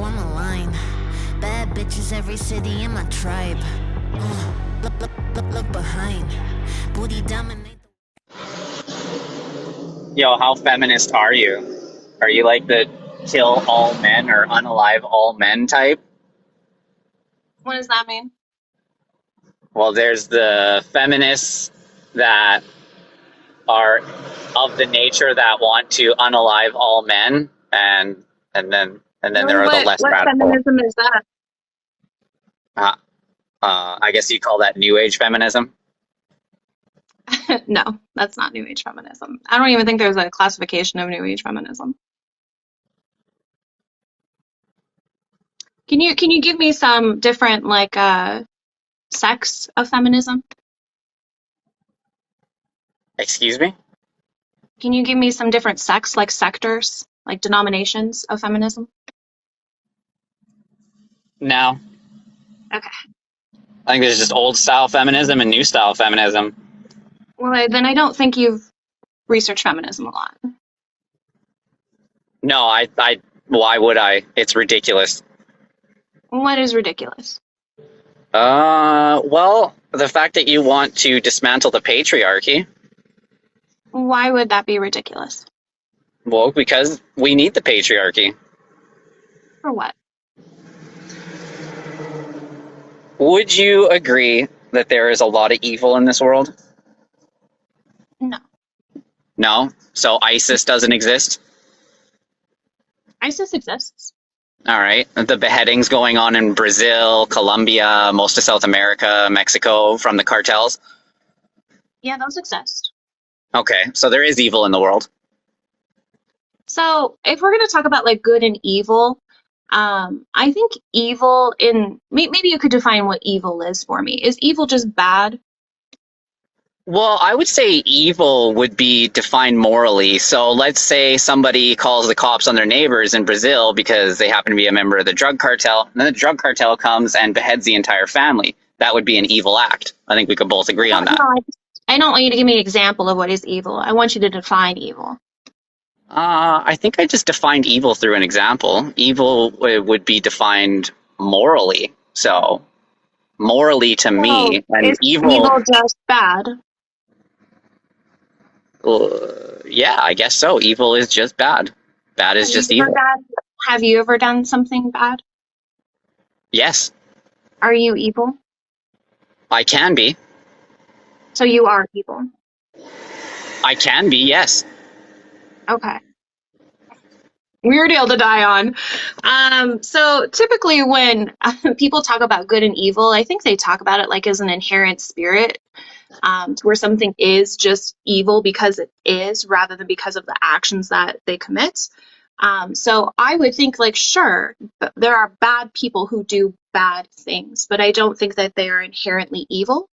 I'm a line. Bad bitches, every city in my tribe. Look behind. Booty dominate. Yo, how feminist are you? Are you like the kill all men or unalive all men type? What does that mean? Well, there's the feminists that are of the nature that want to unalive all men, and then there Well, are the what less what radical. feminism is that? Uh, I guess you call that New Age feminism. No, that's not New Age feminism. I don't even think there's a classification of New Age feminism. Can you give me some different sects of feminism? Excuse me? Can you give me some different sects, like sectors, like denominations of feminism? No. Okay. I think there's just old style feminism and new style feminism. Well, then I don't think you've researched feminism a lot. No, why would I? It's ridiculous. What is ridiculous? Well, the fact that you want to dismantle the patriarchy, Why would that be ridiculous? well, because we need the patriarchy. For what? Would you agree that there is a lot of evil in this world? No. No? So ISIS doesn't exist? ISIS exists. All right. The beheadings going on in Brazil, Colombia, most of South America, Mexico from the cartels? Yeah, those exist. Okay, so there is evil in the world. So if we're going to talk about like good and evil, I think evil maybe you could define what evil is for me. Is evil just bad? Well, I would say evil would be defined morally. So let's say somebody calls the cops on their neighbors in Brazil because they happen to be a member of the drug cartel, and then the drug cartel comes and beheads the entire family. That would be an evil act. I think we could both agree on that. No, I don't want you to give me an example of what is evil. I want you to define evil. I think I just defined evil through an example. Evil would be defined morally. So, morally to So me, and is evil, evil just bad? yeah, I guess so. Evil is just bad. Bad is just evil. Have you ever done something bad? Yes, Are you evil? I can be. So you are evil. I can be, yes. Okay. Weird hill to die on. So typically when people talk about good and evil, I think they talk about it like as an inherent spirit, where something is just evil because it is, rather than because of the actions that they commit. So I would think like, sure, there are bad people who do bad things, but I don't think that they are inherently evil.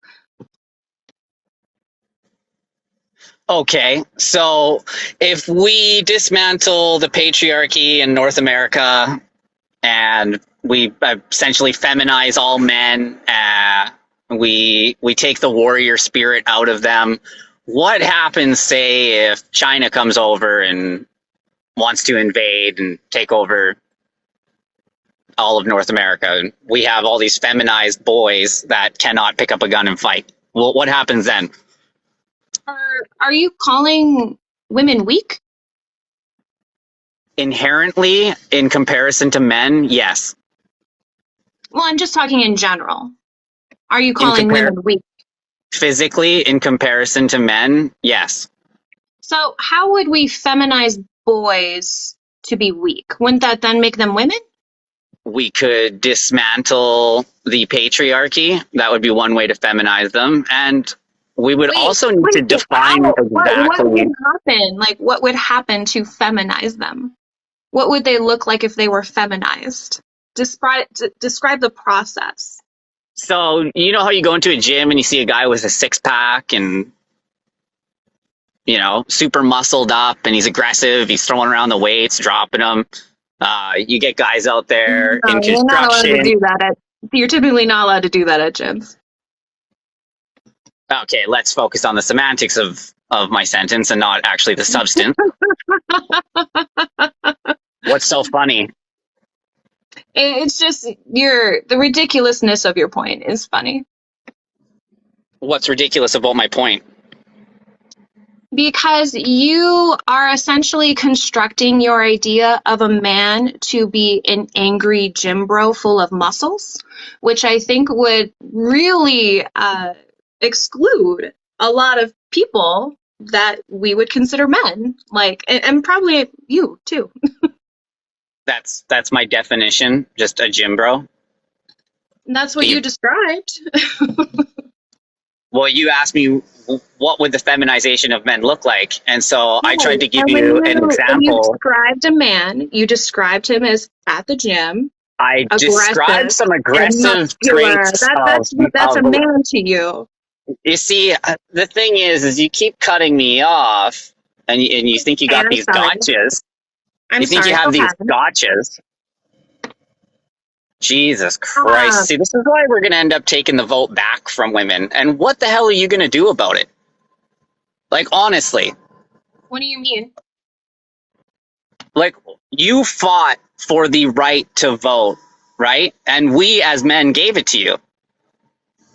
Okay, so if we dismantle the patriarchy in North America and we essentially feminize all men, we take the warrior spirit out of them, what happens, say, if China comes over and wants to invade and take over all of North America? And we have all these feminized boys that cannot pick up a gun and fight. Well, what happens then? Are you calling women weak? Inherently, in comparison to men, yes. Well, I'm just talking in general. Are you In calling women weak? physically, in comparison to men, yes. So how would we feminize boys to be weak? Wouldn't that then make them women? We could dismantle the patriarchy. That would be one way to feminize them. And we would also need to define What exactly. would happen? Like, what would happen to feminize them? What would they look like if they were feminized? Describe the process. So, you know how you go into a gym and you see a guy with a six pack and, you know, super muscled up and he's aggressive. He's throwing around the weights, dropping them. You get guys out there in construction. You're not allowed to do that. You're typically not allowed to do that at gyms. Okay, let's focus on the semantics of my sentence and not actually the substance. What's so funny? It's just the ridiculousness of your point is funny. What's ridiculous about my point? Because you are essentially constructing your idea of a man to be an angry gym bro full of muscles, which I think would really exclude a lot of people that we would consider men, like, and probably you too. That's my definition, just a gym bro. And that's what you described. Well, you asked me what would the feminization of men look like, and so I tried to give And you an when you example. described a man, you described him as at the gym, I described aggressive, some and aggressive muscular. traits That's a of. man to you. You see, the thing is you keep cutting me off, and you think you And got these gotchas. I'm You think sorry. you have Go these ahead. gotchas. Jesus Uh, Christ. See, this is why we're going to end up taking the vote back from women. And what the hell are you going to do about it? Like, honestly, what do you mean? like, you fought for the right to vote, right? And we as men gave it to you.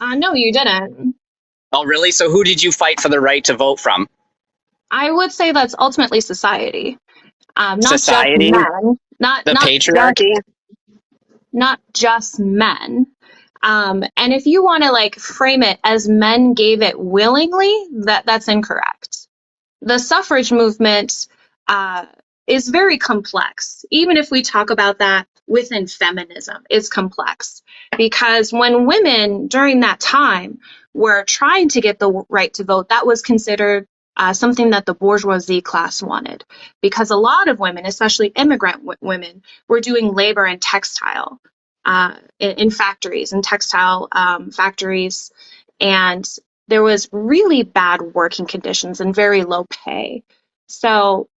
No, you didn't. Oh, really? So who did you fight for the right to vote from? I would say that's ultimately society. Not just Society? men. Not The not patriarchy? not just men. And if you want to like frame it as men gave it willingly, that's incorrect. The suffrage movement uh, is very complex. Even if we talk about that within feminism, it's complex because when women during that time were trying to get the right to vote, that was considered something that the bourgeoisie class wanted, because a lot of women, especially immigrant women, were doing labor and textile in factories and textile factories, and there was really bad working conditions and very low pay. So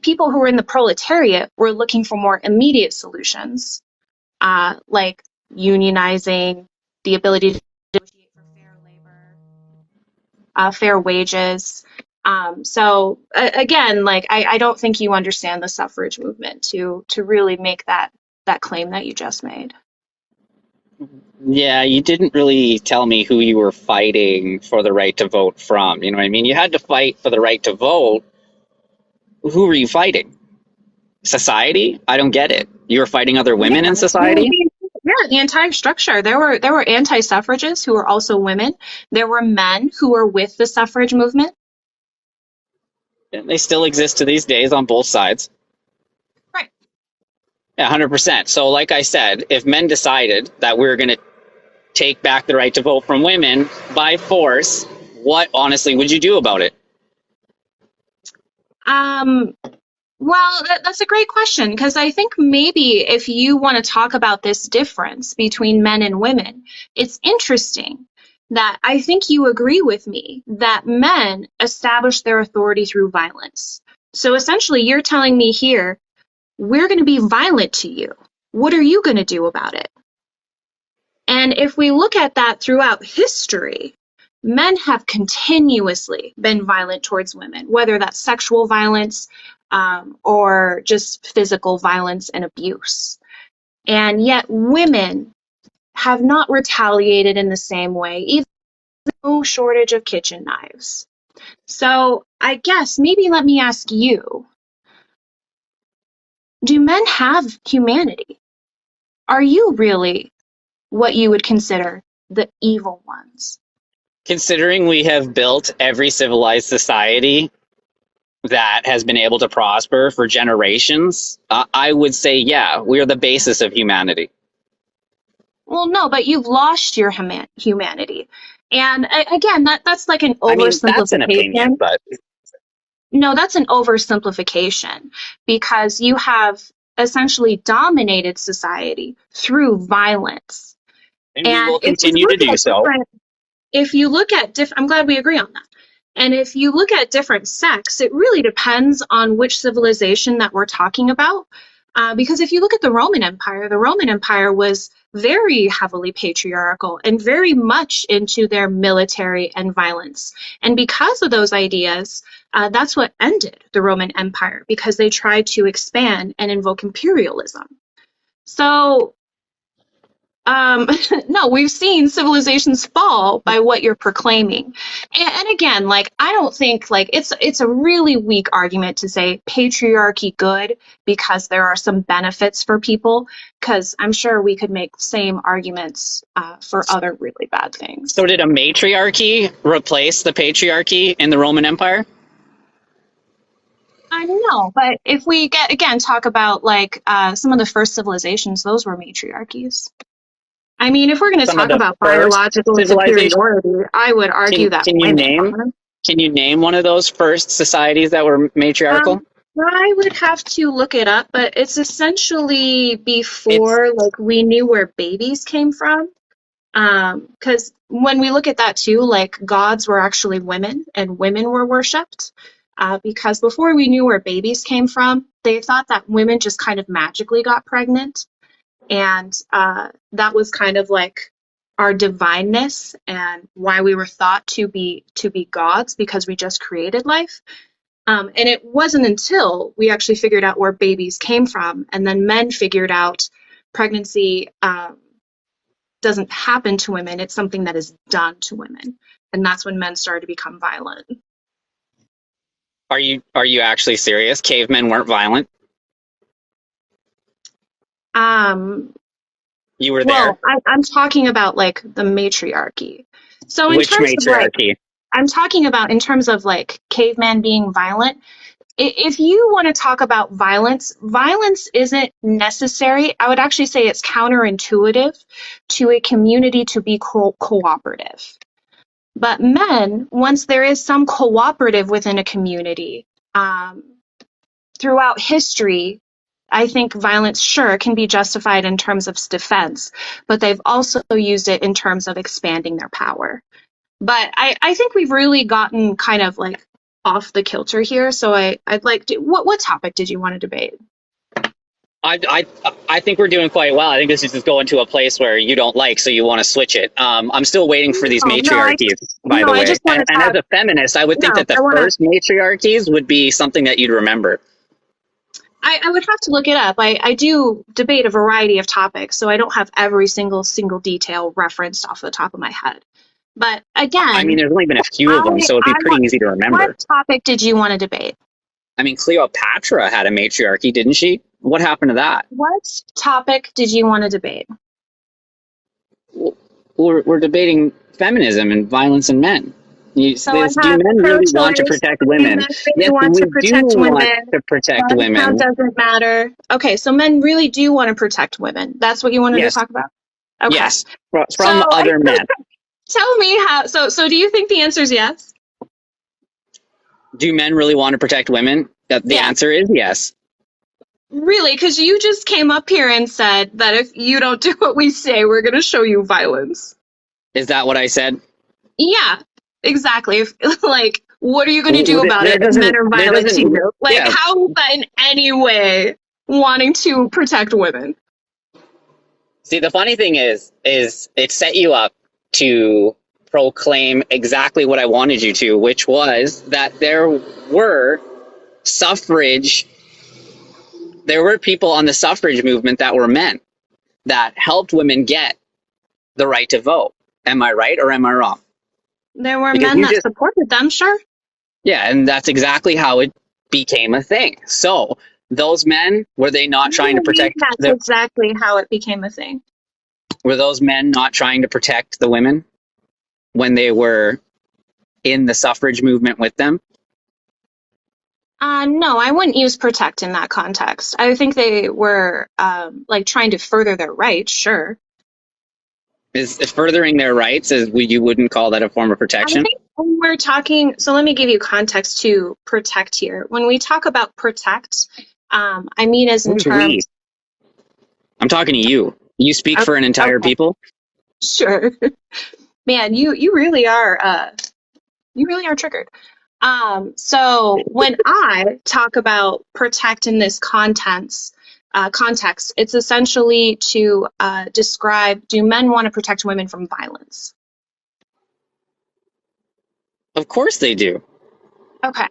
people who were in the proletariat were looking for more immediate solutions, like unionizing, the ability to negotiate for fair labor, fair wages. Again, like I don't think you understand the suffrage movement to really make that claim that you just made. Yeah, you didn't really tell me who you were fighting for the right to vote from. You know what I mean? You had to fight for the right to vote. Who were you fighting? Society? I don't get it. You were fighting other Yeah, women in society? yeah, the entire structure. There were anti-suffragists who were also women. There were men who were with the suffrage movement. They still exist to these days on both sides. Right. Yeah, 100%. So, like I said, if men decided that we were going to take back the right to vote from women by force, what honestly would you do about it? Um, well, that's a great question, because I think maybe if you want to talk about this difference between men and women, it's interesting that I think you agree with me that men establish their authority through violence. So essentially, you're telling me here, we're going to be violent to you. What are you going to do about it? And if we look at that throughout history, men have continuously been violent towards women, whether that's sexual violence or just physical violence and abuse. And yet women have not retaliated in the same way, even no shortage of kitchen knives. So I guess maybe let me ask you, do men have humanity? Are you really what you would consider the evil ones? Considering we have built every civilized society that has been able to prosper for generations, I would say, yeah, we are the basis of humanity. Well, no, but you've lost your humanity. And again, that's like an I mean, that's an opinion, oversimplification. but No, that's an oversimplification because you have essentially dominated society through violence. and we And will continue to do so. if you look at I'm glad we agree on that. And if you look at different sects, it really depends on which civilization that we're talking about. Because if you look at the Roman Empire was very heavily patriarchal and very much into their military and violence. And because of those ideas, that's what ended the Roman Empire, because they tried to expand and invoke imperialism. So, no, we've seen civilizations fall by what you're proclaiming. And again, like I don't think like it's a really weak argument to say patriarchy good because there are some benefits for people. Because I'm sure we could make the same arguments for other really bad things. So did a matriarchy replace the patriarchy in the Roman Empire? I don't know, but if we get again talk about like some of the first civilizations, those were matriarchies. I mean, if we're going to Some of talk the about first biological civilizations? superiority, I would argue that Can you women name are. one of those first societies that were matriarchal? I would have to look it up, but it's essentially It's before like we knew where babies came from. Because when we look at that too, like gods were actually women and women were worshipped. Because before we knew where babies came from, they thought that women just kind of magically got pregnant, and that was kind of like our divineness and why we were thought to be gods because we just created life. And it wasn't until we actually figured out where babies came from, and then men figured out pregnancy doesn't happen to women, it's something that is done to women. And that's when men started to become violent. are you actually serious? Cavemen weren't violent. Um, You were there. well, I'm talking about like the matriarchy. So in Which terms of like, matriarchy? I'm talking about in terms of like caveman being violent. If you want to talk about violence, violence isn't necessary. I would actually say it's counterintuitive to a community to be cooperative. But men, once there is some cooperative within a community, um, throughout history, I think violence, sure, can be justified in terms of defense, but they've also used it in terms of expanding their power. But I think we've really gotten kind of like off the kilter here. So I'd like to, what topic did you want to debate? I think we're doing quite well. I think this is just going to a place where you don't like, so you want to switch it. I'm still waiting for these Oh, matriarchies, by no, the I way. just want to And as talk. a feminist, I would No, think that the I want to. first matriarchies would be something that you'd remember. I would have to look it up. I do debate a variety of topics, so I don't have every single detail referenced off the top of my head. But I mean, again, there's only been a few of them, I so it'd be I pretty want. easy to What remember. topic did you want to debate? I mean, Cleopatra had a matriarchy, didn't she? What happened to that? What topic did you want to debate? We're debating feminism and violence in men. So I Do have men really want to pro-choice. protect Do women? men really Yes, want we to do protect want women? to protect Body count women. doesn't matter. Okay, so men really do want to protect women. That's what you wanted to Yes, talk about? Okay. yes, from So other men. tell me how. So do you think the answer is yes? Do men really want to protect women? The Yeah. answer is yes. Really? Because you just came up here and said that if you don't do what we say, we're going to show you violence. Is that what I said? Yeah, exactly. Like, what are you going to do about There it if men doesn't, are there violent to doesn't, you? Like, yeah. how is that in any way wanting to protect women? See, the funny thing is it set you up to proclaim exactly what I wanted you to, which was that were suffrage, there were people on the suffrage movement that were men that helped women get the right to vote. Am I right or am I wrong? There were Because men you that just, supported them, sure. yeah, and that's exactly how it became a thing. So those men, were they not What do trying to you mean protect that's exactly how it became a thing? were those men not trying to protect the women when they were in the suffrage movement with them? No, I wouldn't use protect in that context. I think they were like trying to further their rights, sure. Is furthering their rights, you wouldn't call that a form of I protection? think when we're talking, so let me give you context to protect here. When we talk about protect, I mean as in Who's we? terms, I'm talking to you. You speak okay, for an entire okay, people? sure. Man, you really are triggered. So when I talk about protect in this context, it's essentially to describe, do men want to protect women from violence? Of course they do. Okay.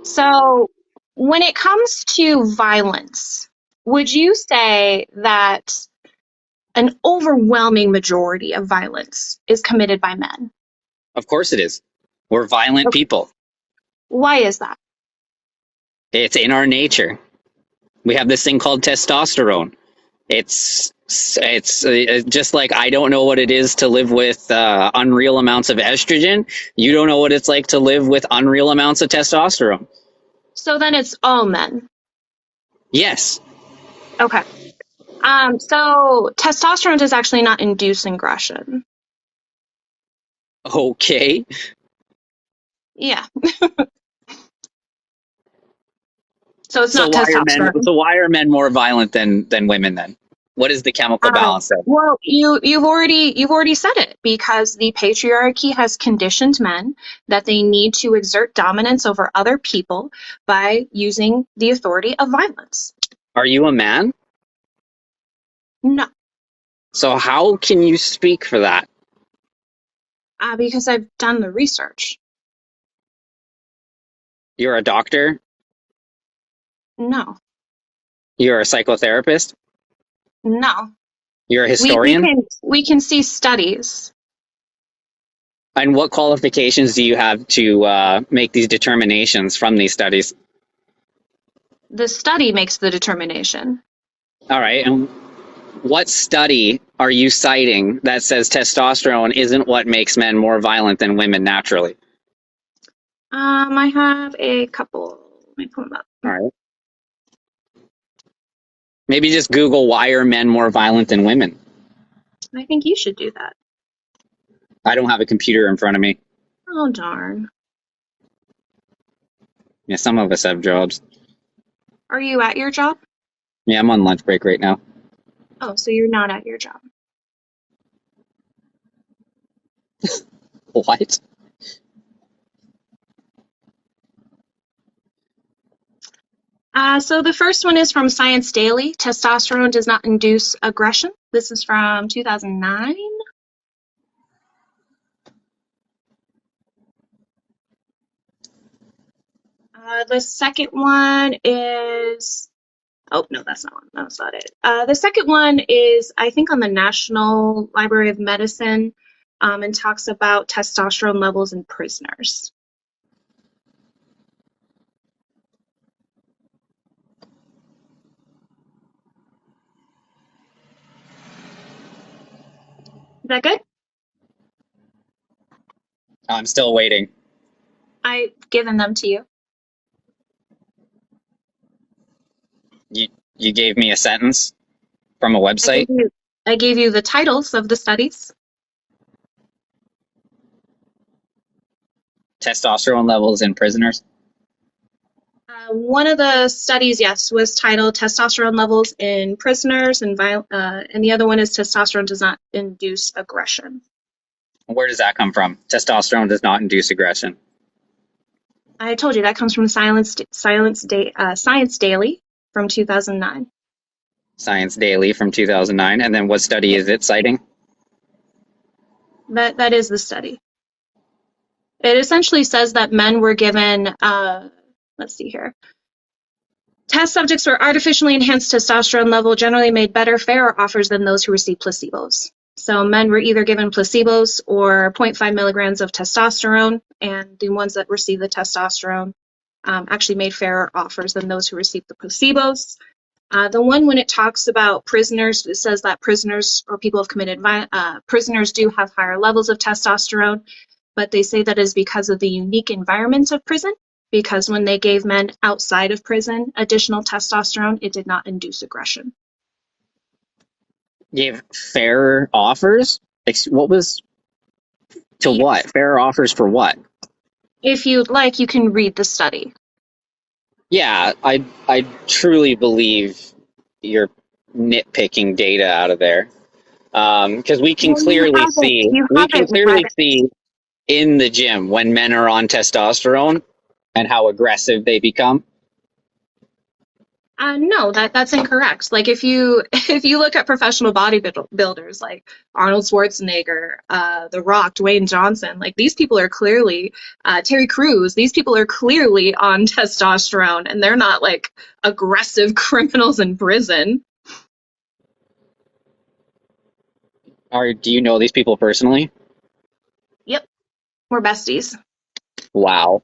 So when it comes to violence, would you say that an overwhelming majority of violence is committed by men? Of course it is. We're violent Okay. people. Why is that? It's in our nature. We have this thing called testosterone. It's just like I don't know what it is to live with unreal amounts of estrogen. You don't know what it's like to live with unreal amounts of testosterone. So then it's all men. Yes. Okay. So testosterone does actually not induce aggression. Okay. Yeah. So it's not testosterone. So why are men more violent than women then? What is the chemical balance there? Well, you've already said it, because the patriarchy has conditioned men that they need to exert dominance over other people by using the authority of violence. Are you a man? No, So how can you speak for that? because I've done the research. You're a doctor? No, You're a psychotherapist? no. You're a We we historian? can we can see studies. And what qualifications do you have to make these determinations from these studies? The study makes the determination. All right. And what study are you citing that says testosterone isn't what makes men more violent than women naturally? I have a couple. Let me pull them up. All right. Maybe just Google why are men more violent than women? I think you should do that. I don't have a computer in front of me. Oh, darn. Yeah, some of us have jobs. Are you at your job? Yeah, I'm on lunch break right now. Oh, so you're not at your job. What? So the first one is from Science Daily. Testosterone does not induce aggression. This is from 2009. The second one is, oh, no, that's not one. That's not it. The second one is, I think, on the National Library of Medicine, and talks about testosterone levels in prisoners. Is that good? I'm still waiting. I've given them to you. You gave me a sentence from a I website. I gave you the titles of the studies. Testosterone levels in prisoners. One of the studies, yes, was titled "Testosterone Levels in Prisoners," and the other one is "Testosterone Does Not Induce Aggression." Where does that come from? Testosterone does not induce aggression. I told you that comes from Science Daily from 2009. Science Daily from 2009. And then what study is it citing? That is the study. It essentially says that men were given, let's see here. Test subjects were artificially enhanced testosterone level generally made better, fairer offers than those who received placebos. So men were either given placebos or 0.5 milligrams of testosterone, and the ones that received the testosterone actually made fairer offers than those who received the placebos. The one when it talks about prisoners, it says that prisoners or people who have committed prisoners do have higher levels of testosterone, but they say that is because of the unique environment of prison, because when they gave men outside of prison additional testosterone, it did not induce aggression. Gave fairer offers? What was to Yes. what? Fairer offers for what? If you'd like, you can read the study. Yeah, I truly believe you're nitpicking data out of there. Because we can Well, clearly see you haven't read it. in the gym when men are on testosterone and how aggressive they become. No, that's incorrect. Like if you if you look at professional bodybuilders like Arnold Schwarzenegger, The Rock, Dwayne Johnson, like these people are clearly Terry Crews. These people are clearly on testosterone, and they're not like aggressive criminals in prison. Do you know these people personally? Yep, we're besties. Wow.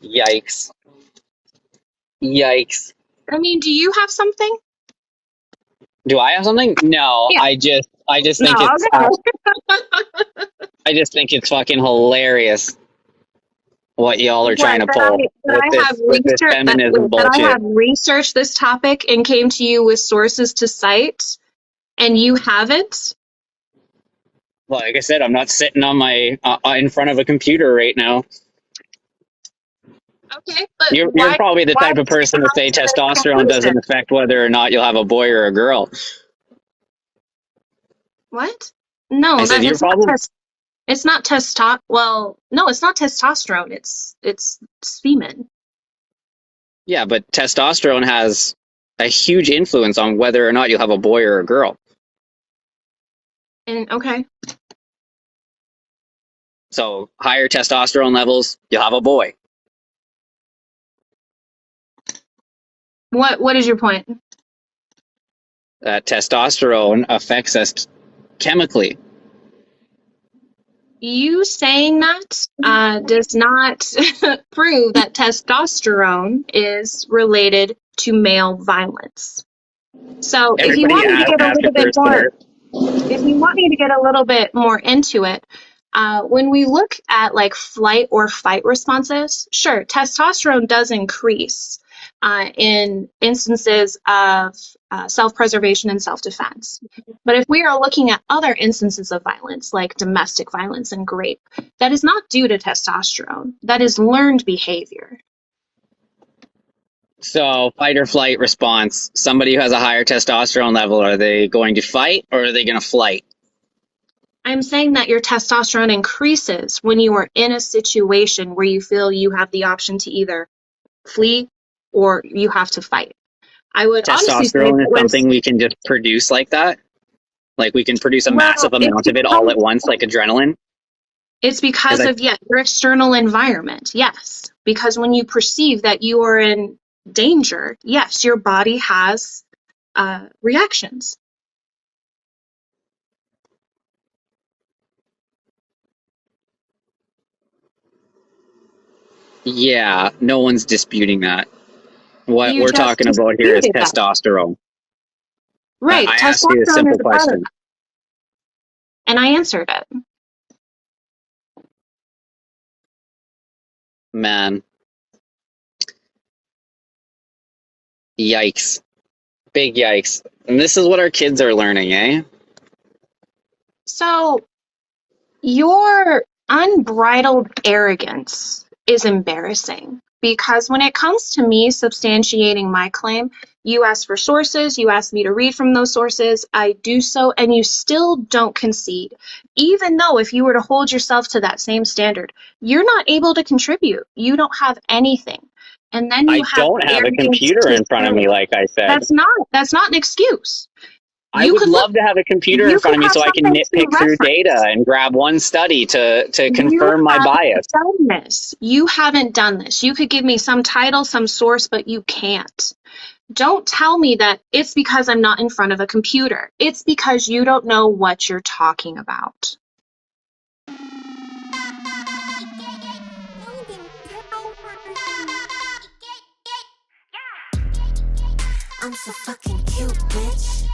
Yikes. Yikes. I mean, do you have something? Do I have something? No, Yeah. I just No, think it's okay. I just think it's fucking hilarious what y'all are trying What, to pull that I have with this researched feminism that I bullshit. have researched this topic and came to you with sources to cite, and you haven't? Like I said, I'm not sitting on my in front of a computer right now. Okay, but You're probably the why type of did you person to come say to this testosterone conclusion? doesn't affect whether or not you'll have a boy or a girl. What? I No, said that you're it's not probably it's not well, no, it's not testosterone. It's semen. yeah, but testosterone has a huge influence on whether or not you'll have a boy or a girl. And okay. So higher testosterone levels, you'll have a boy. What is your point? Testosterone affects us chemically. You saying that does not prove that testosterone is related to male violence. So if you Everybody want me to get a little bit advocates more, for if you want me to get a little bit more into it, when we look at like flight or fight responses, sure, testosterone does increase in instances of self-preservation and self-defense. But if we are looking at other instances of violence, like domestic violence and rape, that is not due to testosterone. That is learned behavior. so fight or flight response. Somebody who has a higher testosterone level, are they going to fight or are they going to flight? I'm saying that your testosterone increases when you are in a situation where you feel you have the option to either flee or you have to fight. I would honestly say if Testosterone is it was, something we can just produce like that. Like we can produce a well, massive amount of it all at once, like adrenaline. it's Because because I of, yes, your external environment, yes. Because when you perceive that you are in danger, yes, your body has reactions. yeah, no one's disputing that. What You we're just talking about here is disputed that. testosterone. Right, I asked you a testosterone is simple a part of question. that. And I answered it. Man, yikes. Big yikes. And this is what our kids are learning, eh? So your unbridled arrogance is embarrassing because when it comes to me substantiating my claim, you ask for sources, you ask me to read from those sources, I do so, and you still don't concede. Even though if you were to hold yourself to that same standard, you're not able to contribute. You don't have anything. And then you I have don't the have a arrogance computer to in front of say, me, like I said. that's not an excuse. I You would could look, love to have a computer in you could front of me have so I can something to nitpick through data reference. and grab one study to You confirm my haven't bias. done this. You haven't done this. You could give me some title, some source, but you can't. Don't tell me that it's because I'm not in front of a computer. It's because you don't know what you're talking about. I'm so fucking cute, bitch.